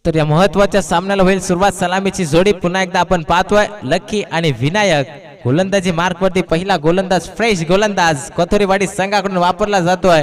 तर या महत्वाच्या सामन्याला होईल सुरुवात. सलामीची जोडी पुन्हा एकदा आपण पाहतोय. लक्की आणि विनायक गोलंदाजी मार्क वरती पहिला गोलंदाज, फ्रेश गोलंदाज कोथोरीवाडी संघाकडून वापरला जातोय.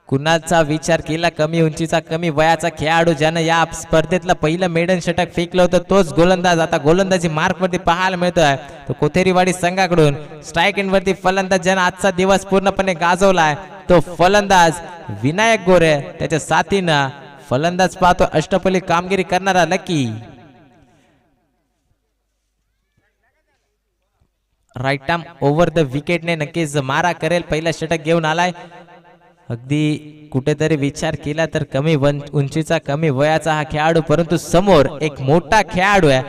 कुणालचा विचार केला, कमी उंचीचा कमी वयाचा खेळाडू ज्यानं या स्पर्धेतलं पहिलं मेडन षटक फेकलं होतं तोच गोलंदाज आता गोलंदाजी मार्क वरती पाहायला मिळतोय. तो कोथेरीवाडी संघाकडून स्ट्राईक इन वरती फलंदाज ज्यानं आजचा दिवस पूर्णपणे गाजवलाय तो फलंदाज विनायक गोरे. त्याच्या साथीनं फलंदाज पाहतो अष्टपैलू कामगिरी करणारा Lucky. Right arm over the विकेटने नक्कीच मारा करेल. पहिला षटक घेऊन आलाय. अगदी कुठेतरी विचार केला तर कमी उंचीचा कमी वयाचा हा खेळाडू, परंतु समोर एक मोठा खेळाडू आहे.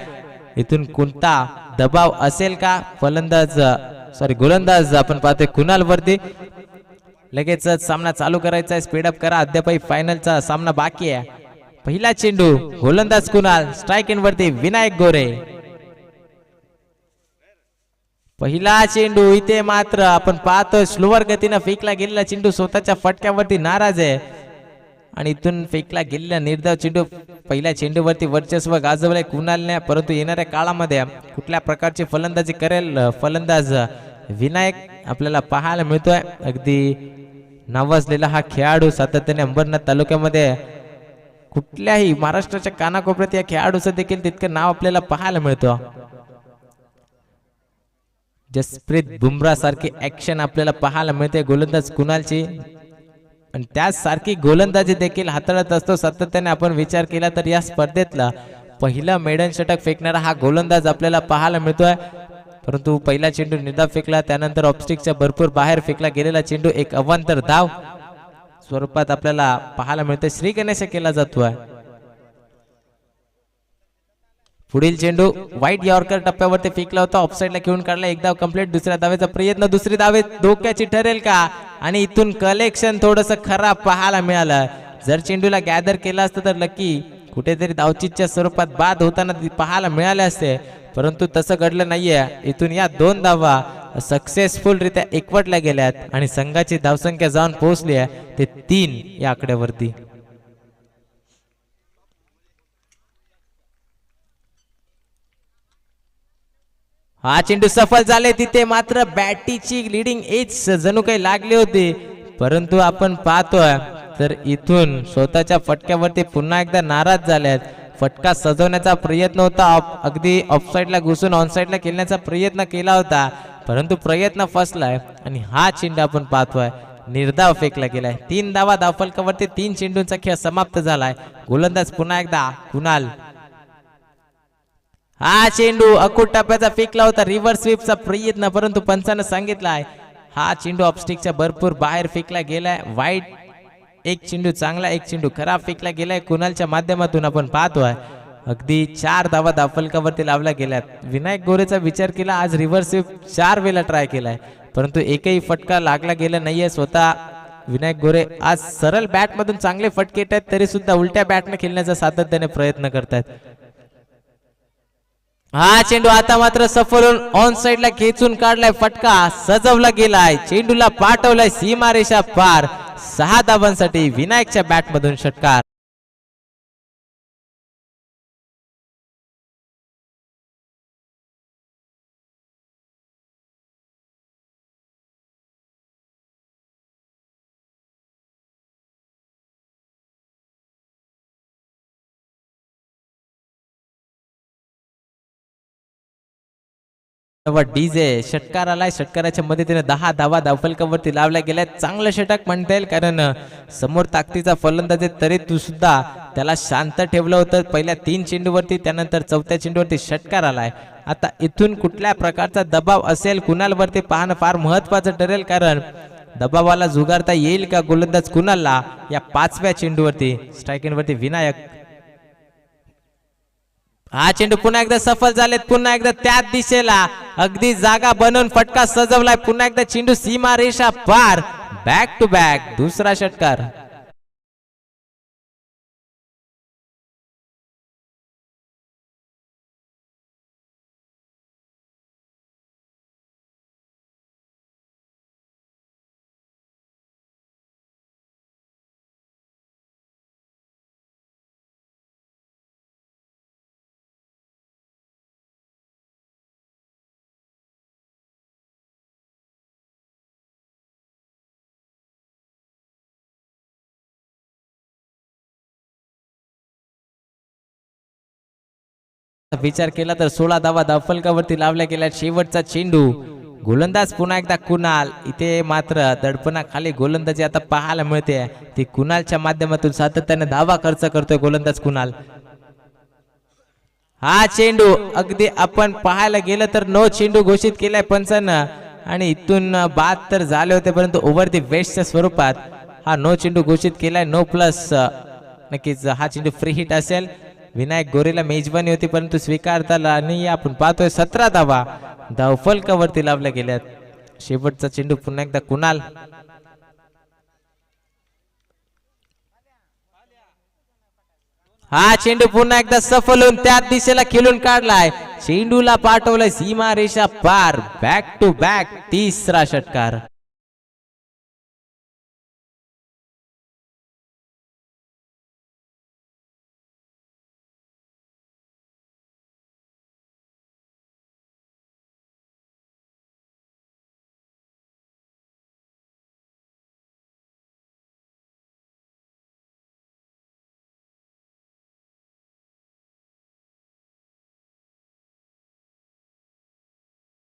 इथून कोणता दबाव असेल का गोलंदाज आपण पाहतोय कुणाल वरती. लगेच सामना चालू करायचा आहे. स्पीडअप करा, अद्यापही फायनलचा सामना बाकी आहे. पहिला चेंडू गोलंदाज कुणाल, स्ट्राईक इन वरती विनायक गोरे. पहिला चेंडू इथे मात्र आपण पाहतोय स्लोवर गतीने फेकला गेलेला चेंडू स्वतःच्या फटक्यावरती नाराज आहे आणि इथून फेकला गेलेला निर्धाव चेंडू पहिल्या चेंडूवरती वर्चस्व गाजवलंय कुणालने. परंतु येणाऱ्या काळामध्ये कुठल्या प्रकारची फलंदाजी करेल फलंदाज विनायक आपल्याला पाहायला मिळतोय. अगदी नावाजलेला हा खेळाडू सातत्याने अंबरनाथ तालुक्यामध्ये कुठल्याही महाराष्ट्राच्या कानाकोपऱ्यात या खेळाडूचं देखील तितकं नाव आपल्याला पाहायला मिळतं. जसप्रीत बुमराह सारखी ऍक्शन आपल्याला पाहायला मिळते गोलंदाज कुणालची आणि त्याच सारखी गोलंदाजी देखील हाताळत असतो. सातत्याने आपण विचार केला तर या स्पर्धेतला पहिला मेडन षटक फेकणारा हा गोलंदाज आपल्याला पाहायला मिळतोय. परंतु पहिला चेंडू निर्धाव फेकला, त्यानंतर ऑफस्टिकच्या भरपूर बाहेर फेकला गेलेला चेंडू एक अवांतर धाव स्वरूपात आपल्याला पाहायला मिळते. श्री गणेश केला जातोय. पुढील चेंडू वाईट यॉर्कर टप्प्यावरती फेकला होता, ऑफसाईडला घेऊन काढला. एक धाव कंप्लीट. दुसऱ्या धावेचा प्रयत्न, दुसरी धावे धोक्याची ठरेल का आणि इथून कलेक्शन थोडस खराब पाहायला मिळालं. जर चेंडूला गॅदर केला असतं तर नक्की कुठेतरी धावचीच्या स्वरूपात बाद होताना पाहायला मिळाले असते, परंतु तसं घडलं नाहीये. इथून या दोन धावा सक्सेसफुल रित्या एकवटल्या गेल्यात आणि संघाची धावसंख्या जाऊन पोहोचली आहे ते 3 या आकड्यावरती. हा चेंडू सफल झाले. तिथे मात्र बॅटीची लीडिंग एज जणू काही लागली होती, परंतु आपण पाहतोय तर इथून स्वतःच्या फटक्यावरती पुन्हा एकदा नाराज झाल्यात. फटका सजवण्याचा प्रयत्न होता, अगदी ऑफसाईडला घुसून ऑनसाईडला खेळण्याचा प्रयत्न केला होता, परंतु प्रयत्न फसलाय आणि हा चेंडू आपण पाहतोय निर्धाव फेकला गेलाय. 3 धावा धावफलकावरती 3 चेंडूंचा खेळ समाप्त झालाय. गोलंदाज पुन्हा एकदा कुणाल. हा चेंडू अकुट टप्प्याचा फेकला होता, रिव्हर्स स्वीपचा प्रयत्न, परंतु पंचानं सांगितलाय हा चेंडू ऑफस्टिकच्या भरपूर बाहेर फेकला गेलाय. वाईट एक चेंडू चांगला, एक चेंडू खराब फेकला गेलाय. कुणालच्या माध्यमातून आपण पाहतोय अगदी 4 धावा धावफलकावरती लावल्या गेल्यात. विनायक गोरेचा विचार केला, आज रिव्हर्स स्वीप 4 वेळा ट्राय केलाय, परंतु एकही फटका लागला गेला नाहीये. स्वतः विनायक गोरे आज सरळ बॅट मधून चांगले फटके येत आहेत, तरी सुद्धा उलट्या बॅटने खेळण्याचा सातत्याने प्रयत्न करतायत. हा चेंडू आता मात्र सफल होऊन ऑन साइडला खेचून काढलाय. फटका सजवला गेलाय, चेंडूला पाठवलाय सीमारेषा पार. 6 धावांसाठी विनायकच्या बॅटमधून षटकार. डीजे षटकार आलाय. षटकाराच्या मदतीने 10 धावा धावफलकावरती लावल्या गेल्या. चांगलं षटक म्हणता येईल, कारण समोर ताकदीचा फलंदाज आहे तरी तू सुद्धा त्याला शांत ठेवलं होतं पहिल्या 3 चेंडूवरती. त्यानंतर चौथ्या चेंडूवरती षटकार आलाय. आता इथून कुठल्या प्रकारचा दबाव असेल कुणालवरती पाहणं फार महत्वाचं ठरेल, कारण दबावाला जुगारता येईल का गोलंदाज कुणालला या 5व्या चेंडूवरती. स्ट्राईक इन वरती विनायक. हा चेंडू पुन्हा एकदा सफल झालेत. पुन्हा एकदा त्याच दिशेला अगदी जागा बनवून फटका सजवलाय. पुन्हा एकदा चेंडू सीमा रेषा पार. बॅक टू बॅक दुसरा षटकार. विचार केला तर 16 धावा धावफलकावरती लावल्या गेल्या. शेवटचा चेंडू, गोलंदाज पुन्हा एकदा कुणाल. इथे मात्र दडपणाखाली गोलंदाजी आता पाहायला मिळते, ती कुणालच्या माध्यमातून सातत्याने धावा खर्च करतोय गोलंदाज कुणाल. हा चेंडू अगदी आपण पाहायला गेलं तर नो चेंडू घोषित केलाय पंचांना आणि इथून बाद तर झाले होते, परंतु ओव्हर दी वेस्टच्या स्वरूपात हा नो चेंडू घोषित केलाय. नो प्लस नक्कीच हा चेंडू फ्री हिट असेल. विनायक गोरेला मेजबानी होती परंतु स्वीकारता आला आणि आपण पाहतोय 17 धावा धावफलकावरती लावल्या गेल्यात. शेवटचा चेंडू पुन्हा एकदा कुणाल. हा चेंडू पुन्हा एकदा सफल होऊन त्याच दिशेला खेळून काढलाय. चेंडूला पाठवलाय सीमा रेषा पार. बॅक टू बॅक तिसरा षटकार.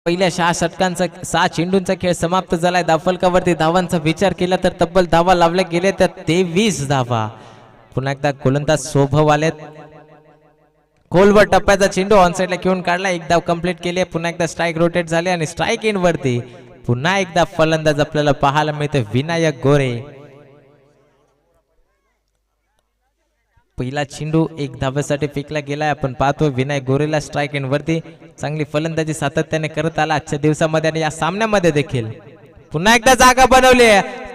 पहिल्या 6 षटकांचा 6 चेंडूंचा खेळ समाप्त झालाय. धावफलकावरती धावांचा विचार केला तर तब्बल धावा लावल्या गेल्या त्या 23 धावा. पुन्हा एकदा गोलंदाज शोभव आलेत. खोलवर टप्प्याचा चेंडू ऑनसाइडला घेऊन काढला. एक धाव कंप्लीट केली. पुन्हा एकदा स्ट्राईक रोटेट झाले आणि स्ट्राईक एंड वरती पुन्हा एकदा फलंदाज आपल्याला पाहायला मिळते विनायक गोरे. पहिला चेंडू 1 धावेसाठी फेकला गेलाय. आपण पाहतोय विनायक गोरेला स्ट्राईक एंड वरती चांगली फलंदाजी सातत्याने करत आला आजच्या दिवसामध्ये आणि या सामन्यामध्ये देखील. पुन्हा एकदा जागा बनवली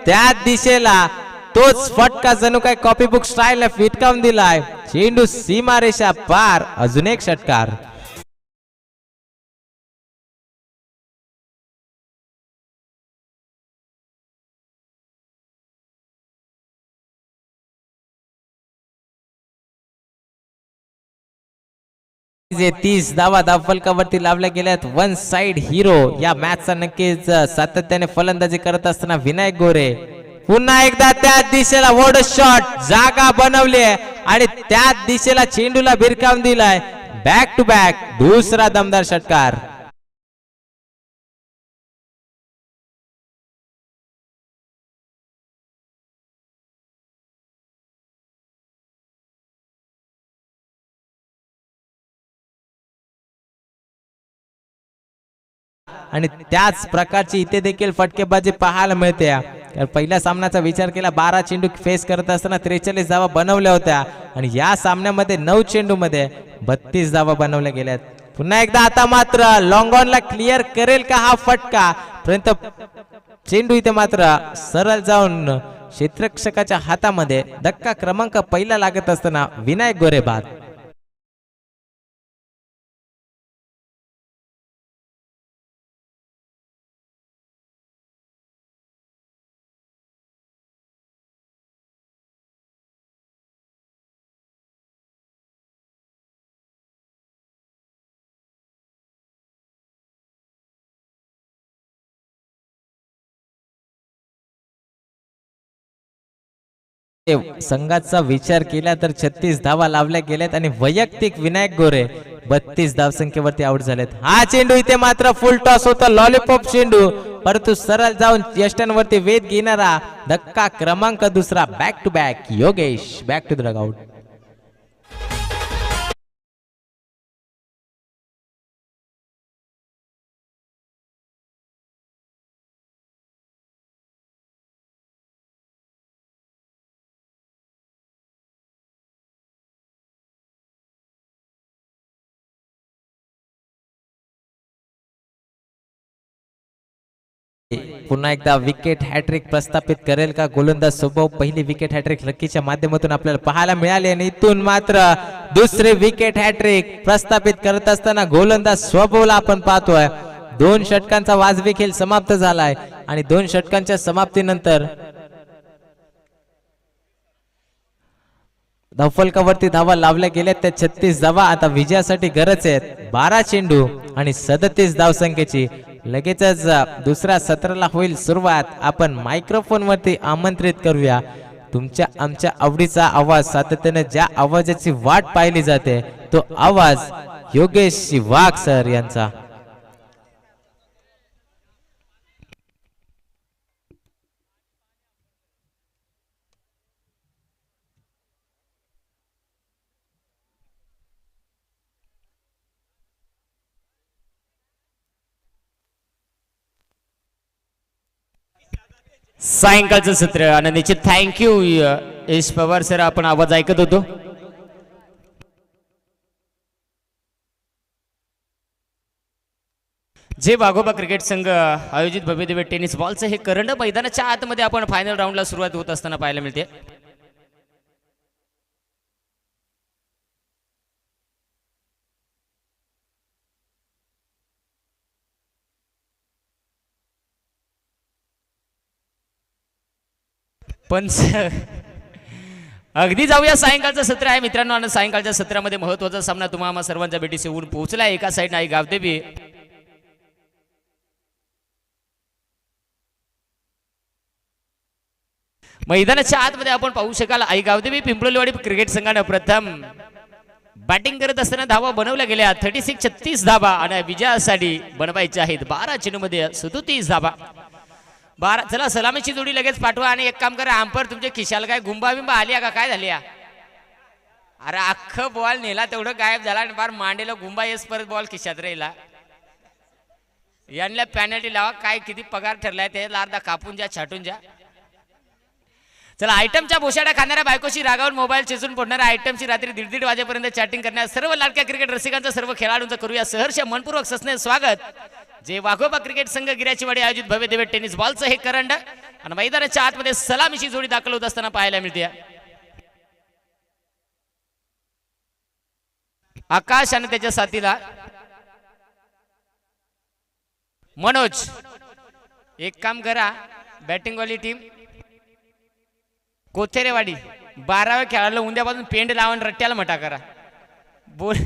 त्या दिशेला. तोच फटका जणू काय कॉपी बुक स्टाईल फिटकावून दिलाय. चेंडू सीमारेषा पार. अजून एक षटकार. जे 30 धावा धावफलकावरती लावल्या गेल्यात. वन साइड हिरो या मॅचचा नक्कीच सातत्याने फलंदाजी करत असताना विनायक गोरे. पुन्हा एकदा त्याच दिशेला वोड शॉट जागा बनवली आणि त्याच दिशेला चेंडूला भिरकावून दिलाय. बॅक टू बॅक दुसरा दमदार षटकार. आणि त्याच प्रकारची इथे देखील फटकेबाजी पाहायला मिळते. पहिल्या सामन्याचा विचार केला 12 चेंडू फेस करत असताना 43 धावा बनवल्या होत्या आणि या सामन्यामध्ये 9 चेंडू मध्ये 32 धावा बनवल्या गेल्यात. पुन्हा एकदा आता मात्र लॉंग ऑनला क्लिअर करेल का हा फटका, परंतु चेंडू इथे मात्र सरळ जाऊन क्षेत्ररक्षकाच्या हातामध्ये. धक्का क्रमांक पहिला लागत असताना विनायक गोरे बाद. संघाचा विचार केला तर 36 धावा लावल्या गेल्यात आणि वैयक्तिक विनायक गोरे 32 धावसंख्येवरती आउट झालेत. हा चेंडू इथे मात्र फुल टॉस होता. लॉलीपॉप चेंडू परंतु सरळ जाऊन यष्टांवरती वेध घेणारा. धक्का क्रमांक दुसरा. Back to back Yogesh back to the dugout. पुन्हा एकदा विकेट हॅट्रिक प्रस्थापित करेल का गोलंदाज स्वभाव. पहिली विकेट हॅट्रिक लकीच्या माध्यमातून आपल्याला पाहायला मिळाली आणि इथून मात्र दुसरी विकेट हॅट्रिक प्रस्थापित करत असताना गोलंदाज स्वभावला आपण पाहतोय. 2 षटकांचा वाजवी खेळ समाप्त झालाय आणि 2 षटकांच्या समाप्तीनंतर धावफलकावरती धावा लावल्या गेल्या त्या 36 धावा. आता विजयासाठी गरज आहेत 12 चेंडू आणि 37 धावसंख्येची. लगेचच दुसऱ्या सत्राला होईल सुरुवात. आपण मायक्रोफोन वरती आमंत्रित करूया तुमच्या आमच्या आवडीचा आवाज. सातत्याने ज्या आवाजाची वाट पाहिली जाते तो आवाज योगेश वाघ सर यांचा. सायंकाळचं सत्र आनंदीचे थँक्यू यश पवार सर, आपण आवाज ऐकत होतो. जे वाघोबा क्रिकेट संघ आयोजित भव्यदिव्य टेनिस बॉलचं हे करंड मैदानाच्या आतमध्ये आपण फायनल राऊंडला सुरुवात होत असताना पाहायला मिळते. पण अगदी जाऊया, सायंकाळचं सत्र आहे मित्रांनो. आणि सायंकाळच्या सत्रामध्ये महत्वाचा सामना तुम्हाला सर्वांच्या भेटीस येऊन पोहोचला. एका साईडने आई गावदेवी मैदानाच्या आतमध्ये आपण पाहू शकाल. आई गावदेवी पिंपळवाडी क्रिकेट संघानं प्रथम बॅटिंग करत असताना धावा बनवल्या गेल्या 36 धावा आणि विजयासाठी बनवायच्या आहेत 12 चेंडूमध्ये 37 धावा. 12. चला सलामीची जोडी लगेच पाठवा. आणि एक काम करा, आंपर तुमच्या खिशाला काय गुंबा बिंबा आली का काय झाली? अरे अख्खं बॉल नेला तेवढं गायब झाला आणि फार मांडीला गुंबा येस परत बॉल खिशात राहिला. यांना पॅनल्टी लावा. काय किती पगार ठरलाय त्याला अर्धा कापून जा, छाटून जा. चला आयटमच्या बोशाड्या खाणाऱ्या बायकोशी रागावून मोबाईल चेचून पडणाऱ्या आयटमची रात्री 1:30 वाजेपर्यंत चॅटिंग करणाऱ्या सर्व लाडक्या क्रिकेट रसिकांचं, सर्व खेळाडूंचं करूया सहर्ष मनपूर्वक सस्ने स्वागत. जे वाघोबा क्रिकेट संघ गिऱ्याचीवाडी आयोजित भव्य दिव्य टेनिस बॉलचं हे करंड आणि मैदानाच्या आतमध्ये सलामीची जोडी दाखल होत असताना पाहायला मिळते. आकाश आणि त्याच्या साथीला मनोज. एक काम करा, बॅटिंग वाली टीम कोथेरेवाडी 12व्या खेळाडूला उद्यापासून पेंड लावून रट्ट्याला मटा करा. बोल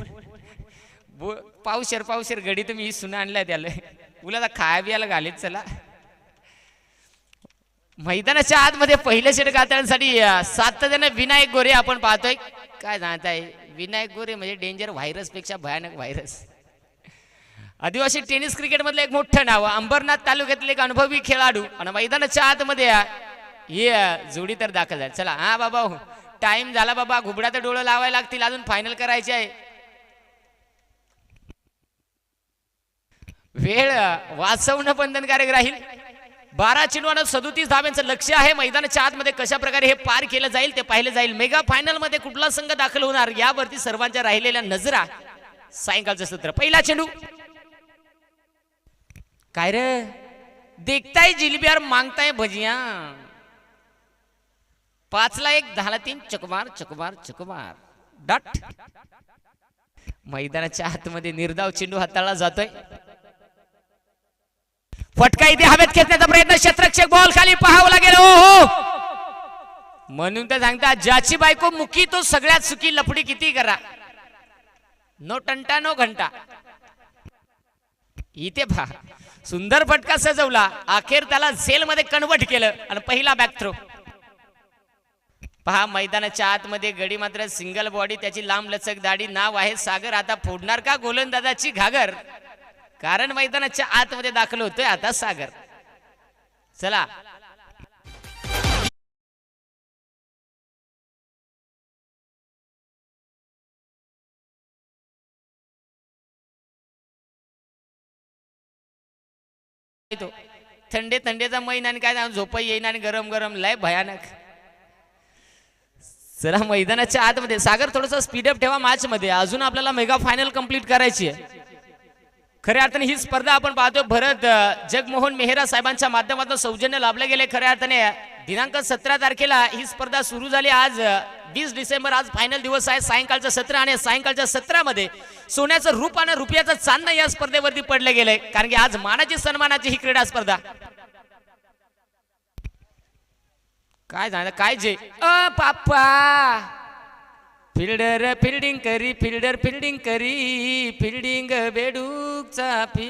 पावशेर गडी तुम्ही सुना आणलाय त्याला उला खाया बियाला घालीत. चला मैदानाच्या आतमध्ये पहिल्या षटकांसाठी 7 जण विनायक गोरे आपण पाहतोय. काय जाणत आहे विनायक गोरे म्हणजे डेंजर व्हायरस पेक्षा भयानक व्हायरस. आदिवासी टेनिस क्रिकेट मधलं एक मोठं नाव, अंबरनाथ तालुक्यातले एक अनुभवी खेळाडू आणि मैदानाच्या आतमध्ये ही जोडी तर दाखल झाली. चला हा बाबा टाइम झाला बाबा, घुबडाचं डोळं लावायला लागतील, अजून फायनल करायचे आहे. वेळ वाचवणं बंधनकारक राहील. 12 चेंडूंवर 37 धाव्यांचं लक्ष आहे. मैदानाच्या आतमध्ये कशा प्रकारे हे पार केलं जाईल ते पाहिलं जाईल. मेगा फायनल मध्ये कुठला संघ दाखल होणार यावरती सर्वांच्या राहिलेल्या नजरा. सायंकाळचं सत्र, पहिला चेंडू. काय रे देखताय जिलेबी और मांगताय भजिया. 5ला 1, 10ला 3, चकमार चकमार चकमार डॉट. मैदानाच्या आतमध्ये निर्धाव चेंडू हाताळला जातोय. फटका इथे हवेत खेचण्याचा प्रयत्न, क्षेत्ररक्षक बॉल खाली पाहावं लागेल. हो म्हणून तर सांगता ज्याची बायको मुकी तो सगळ्यात सुखी. लफडी किती करा, नो टंटा नो घंटा. इथे पहा सुंदर फटका सजवला, अखेर त्याला झेल मध्ये कन्वर्ट केलं आणि पहिला बॅक थ्रो. पहा मैदानाच्या आतमध्ये गडी मात्र सिंगल बॉडी, त्याची लांब लचक दाढी. नाव आहे सागर. आता फोडणार का गोलंदाजाची घागर, कारण मैदानाच्या आतमध्ये दाखल होतोय आता सागर. चला थंडे थंडेचा महिना आणि काय झोप येईन आणि गरम गरम लय भयानक. चला मैदानाच्या आतमध्ये सागर थोडंसं स्पीडअप ठेवा मॅच मध्ये. अजून आपल्याला मेगा फायनल कंप्लीट करायची आहे. खऱ्या अर्थाने ही स्पर्धा आपण पाहतो भरत जगमोहन मेहरा साहेबांच्या माध्यमातून सौजन्य लाभले गेले. खऱ्या अर्थाने दिनांक 17 तारखेला ही स्पर्धा सुरू झाली. आज 20 डिसेंबर, आज फायनल दिवस आहे. सायंकाळचं सत्र आणि सायंकाळच्या सत्रामध्ये सोन्याचं रूप आणि रुपयाचं चांदणं या स्पर्धेवरती पडले गेले, कारण की आज मानाची सन्मानाची ही क्रीडा स्पर्धा. काय झालं काय जे पापा फिल्डर फिल्डिंग करी, फिल्डर फिल्डिंग करी, फिल्डिंग बेडूक चापी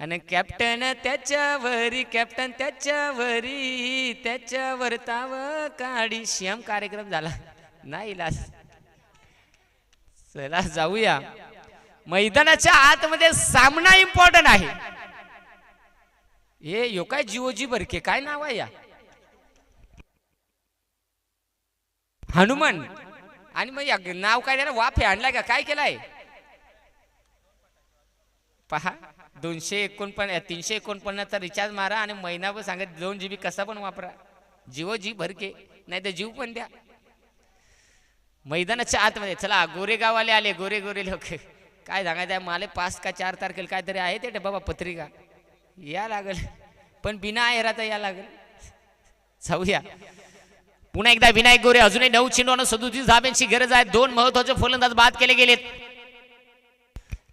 आणि कॅप्टन त्याच्यावरी, कॅप्टन त्याच्यावरी, त्याच्यावर ताव काढी. श्याम कार्यक्रम झाला नाही लास. चला जाऊया. मैदानाच्या आतमध्ये सामना इम्पॉर्टंट आहे. हे यो काय जीओजी बरके काय नाव आहे या हनुमान आणि मग या नाव काय त्याला वाफे आणलाय का काय केलाय पहा. 349चा रिचार्ज मारा आणि महिनाभर सांगत 2 GB कसा पण वापरा. जीओ जी भरके नाही तर जीव पण द्या. मैदानाच्या आतमध्ये चला गोरेगाववाले आले. गोरे लोक काय सांगायचं मला 5 का 4 तारखेला काहीतरी आहे ते बाबा पत्रिका या लागल पण बिना एराचा या लागल. जाऊया पुन्हा एकदा विनायक गोरे अजूनही 9 चेंडूंना 37 धाब्यांची गरज आहे. 2 महत्वाचे फलंदाज बाद केले गेलेत.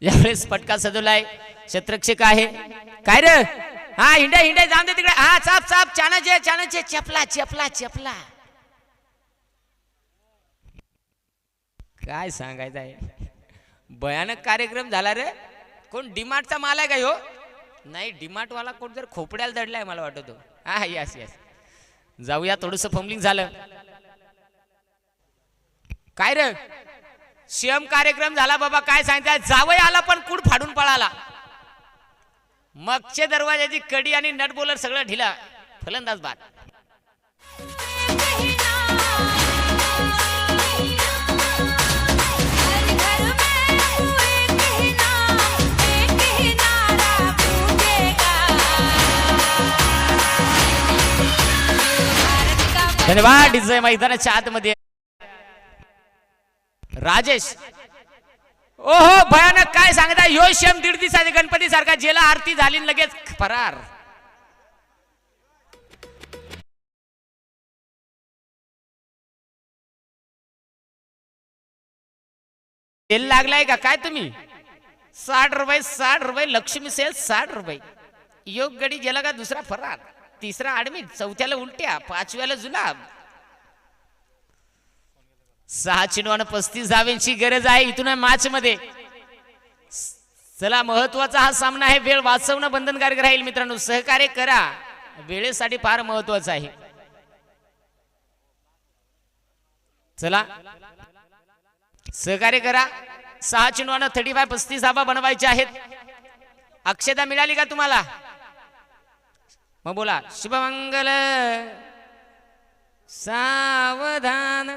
यावेळेस फटका सजवलाय क्षेत्ररक्षक आहे काय रे हा हिंडे जाऊन दे तिकडे. हा चाप चानाचे चपला काय सांगायचं आहे. भयानक कार्यक्रम झाला रे. कोण डीमार्टचा माल आहे का ह्यो नाही डीमार्ट वाला कोण जर खोपड्याला दडलाय मला वाटतो. हा यस जाऊया. थोडस फंबलिंग झालं काय रे सीएम कार्यक्रम झाला बाबा काय सांगताय. जावई आला पण कुड फाडून पळाला. मगचे दरवाजाची कडी आणि नट बोलर सगळं ढिला. फलंदाज बाद. धन्यवाद. डिझाय मैदानाच्या आतमध्ये राजेश. ओहो भयानक काय सांगता. यो शेम 1.5 दिवसाचे गणपती सारखा जेला आरती झाली लगेच फरार. तेल लागलाय का काय तुम्ही. 60 रुपये लक्ष्मी सेल 60 रुपये. योग गडी गेला का दुसरा फरार. 3रा आडमी 4थ्याला उलट्या 5व्याला जुलाब. 6 चेंडूंना 35 धाब्यांची गरज आहे इथून मॅच मध्ये. चला महत्वाचा हा सामना आहे. वेळ वाचवणं बंधनकारक राहील मित्रांनो. सहकार्य करा वेळेसाठी फार महत्वाचं आहे. चला सहकार्य करा. 6 चेंडूंना 35 धाबा बनवायच्या आहेत. अक्षता मिळाली का तुम्हाला मग बोला शुभमंगल सावधान.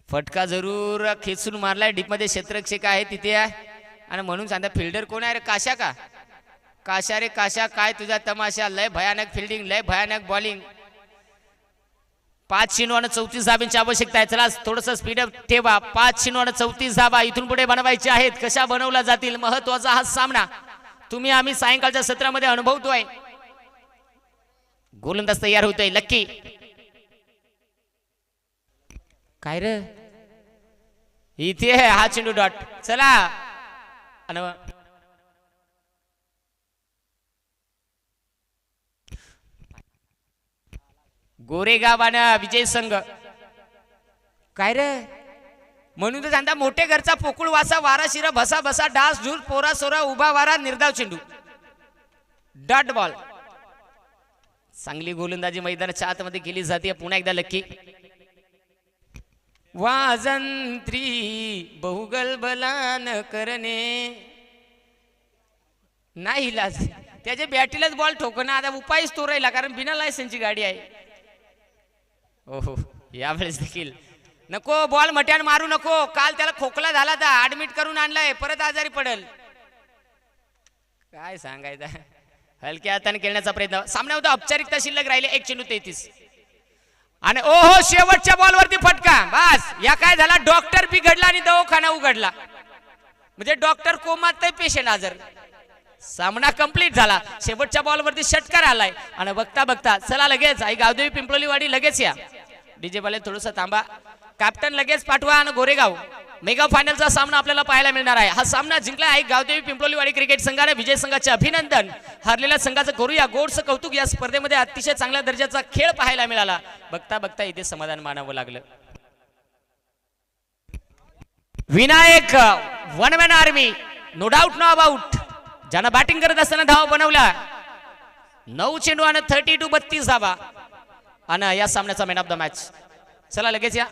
फटका जरूर खेचून मारलाय. डीप मध्ये क्षेत्ररक्षक आहे तिथे आहे आणि म्हणून सांगता फिल्डर कोण आहे रे काशा का काशा रे काशा काय तुझा तमाशा. लय भयानक फिल्डिंग लय भयानक बॉलिंग. 5 चेंडूंना 34 धाब्यांची आवश्यकता आहे. चला थोडस स्पीडअप ठेवा. 5 चेंडूंना 34 धाबा इथून पुढे बनवायचे आहेत. कशा बनवल्या जातील महत्वाचा हा सामना तुम्ही आम्ही सायंकाळच्या सत्रामध्ये अनुभवतोय. गोलंदाज तयार होतोय लक्की काय रे इथे आहे हा चेंडू डॉट. चला गोरेगाव आणि विजय संघ काय रे म्हणून तर सांगता मोठे घरचा पोकुळ वासा वारा शिरा भसा भसा डास झूल पोरा सोरा उभा वारा निर्धाव चेंडू डॉट बॉल. चांगली गोलंदाजी मैदानाच्या आतमध्ये केली जाते. पुन्हा एकदा लक्की वाजंत्री बहुगल बलान करणे नाही इलाज. त्याच्या बॅटीलाच बॉल ठोकणं आता उपायच तो राहिला कारण बिना लायसनची गाडी आहे. ओहो यावेळेस देखील नको बॉल मट्यान मारू नको. काल त्याला खोकला झाला था ऍडमिट करून आणलाय परत आजारी पडेल. काय सांगायचं हलक्या हाताने खेळण्याचा प्रयत्न. सामना होता औपचारिकता शिल्लक राहिले. 1 चेंडू 33 आणि ओहो शेवटच्या बॉलवरती फटका. बस या काय झाला डॉक्टर बिघडला आणि दवाखाना उघडला म्हणजे डॉक्टर कोमात पेशंट हजर. सामना कंप्लीट झाला. शेवटच्या बॉलवरती षटकार आलाय आणि बघता बघता चला लगेच आई गावदेवी पिंपळोलीवाडी लगेच या. डीजे वाले थोडस थांबा. कॅप्टन लगेच पाठवा आणि गोरेगाव मेगा फायनलचा सामना आपल्याला पाहायला मिळणार आहे. हा सामना जिंकला आहे गावदेवी पिंपळोलीवाडी क्रिकेट संघाने. विजय संघाचे अभिनंदन. हरलेल्या संघाचं करूया गोडचं कौतुक. या स्पर्धेमध्ये अतिशय चांगल्या दर्जाचा खेळ पाहायला मिळाला. बघता बघता इथे समाधान मानावं लागलं. Vinayak 1 man army no doubt no about ज्यांना बॅटिंग करत असताना धावा बनवल्या. 9 चेंडू आणि 32 धावा. आणि या सामन्याचा मॅन ऑफ द मॅच. चला लगेच या.